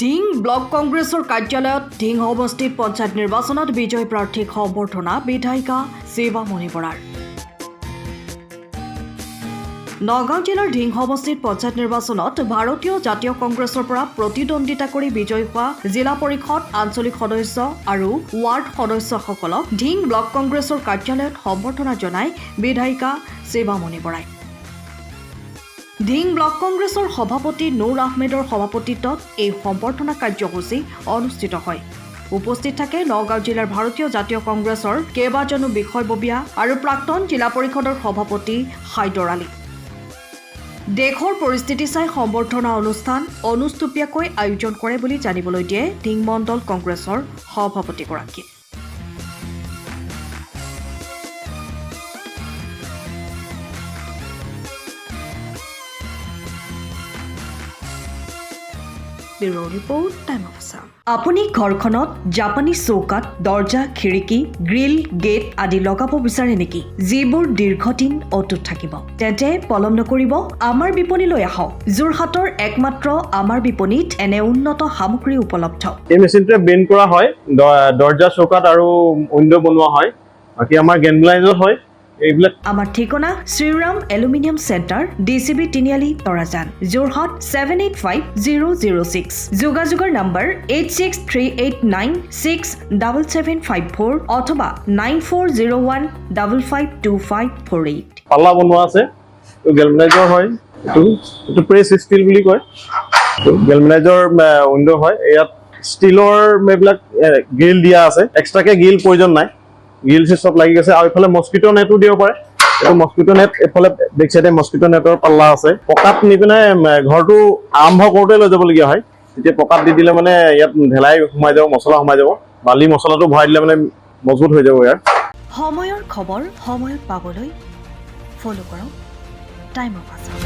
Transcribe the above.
Dhing block কংগ্ৰেছৰ কাৰ্যালয়ত ঢিং সমষ্টিত পঞ্চায়ত নিৰ্বাচনত বিজয়ী প্ৰাৰ্থীক সম্বৰ্ধনা বিধায়িকা শিৱামণি বৰাৰ। নগাঁও জিলাৰ ঢিং সমষ্টিত পঞ্চায়ত নিৰ্বাচনত ভাৰতীয় জাতীয় কংগ্ৰেছৰ পৰা প্ৰতিদ্বন্দ্বিতা কৰি বিজয়ী হোৱা জিলা পৰিষদ আঞ্চলিক সদস্য আৰু ৱাৰ্ড সদস্যসকলক ঢিং ব্লক কংগ্ৰেছৰ কাৰ্যালয়ত সম্বৰ্ধনা জনাই বিধায়িকা শিৱামণি বৰাই। ঢিং ব্লক কংগ্ৰেছৰ সভাপতি নুৰ আহমেদৰ সভাপতিত্বত এই সম্বৰ্ধনা কাৰ্যসূচী অনুষ্ঠিত হয়। উপস্থিত থাকে নগাঁও জিলাৰ ভাৰতীয় জাতীয় কংগ্ৰেছৰ কেইবাজনো বিষয়ববীয়া আৰু প্ৰাক্তন জিলা পৰিষদৰ সভাপতি হাইদৰ আলী। দেশৰ পৰিস্থিতি চাই সম্বৰ্ধনা অনুষ্ঠান অনুষ্টুপীয়াকৈ আয়োজন কৰে বুলি জানিবলৈ দিয়ে ঢিং মণ্ডল কংগ্ৰেছৰ সভাপতিগৰাকীয়ে। আপুনি ঘৰখনত জাপানীজ চৌকাত দৰ্জা খিৰিকী গ্ৰিল গেট আদি লগাব বিচাৰে নেকি, যিবোৰ দীৰ্ঘদিন অটুট থাকিব? তেন্তে পলম নকৰিব, আমাৰ বিপণীলৈ আহক। যোৰহাটৰ একমাত্ৰ আমাৰ বিপণীত এনে উন্নত সামগ্ৰী উপলব্ধ। এই মেচিনটোৱে বেণ্ড কৰা হয়, দৰ্জা চৌকাত আৰু উইণ্ডো বনোৱা হয়, বাকী আমাৰ গেনব্লাইজত হয়। এইবিলাক আমাৰ ঠিকনা শ্ৰীৰাম এলুমিনিয়াম চেণ্টাৰ, ডিচিবি তিনিআলি, তৰাজান, যোৰহাট 785006। যোগাযোগৰ নম্বৰ 8638967754 অথবা 9401552548। পাল্লা বনোৱা আছে, গেলভেনাইজৰ হয়। এইটো প্ৰেছ ষ্টীল বুলি কয়। গেলভেনাইজৰ উইণ্ডো হয়। ইয়াত ষ্টীলৰ এইবিলাক গ্ৰিল দিয়া আছে, এক্সট্ৰাকে গ্ৰিল প্ৰয়োজন নাই। গ্ৰিল চব লাগি গৈছে আৰু এইফালে মস্কিটো নেটো দিব পাৰে। এইটো মস্কিটো নেট, এইফালে বেক চাইডে মস্কিটো নেটৰ পাল্লা আছে। পকাত নি পিনে ঘৰটো আৰম্ভ কৰোঁতে লৈ যাবলগীয়া হয়। তেতিয়া পকাত দি দিলে মানে ইয়াত ঢেলাই সোমাই যাব, মছলা সোমাই যাব। বালি মছলাটো ভৰাই দিলে মানে মজবুত হৈ যাব। ইয়াৰ সময়ৰ খবৰ সময়ত পাবলৈ ফ'ল' কৰক টাইম অফ আছাম।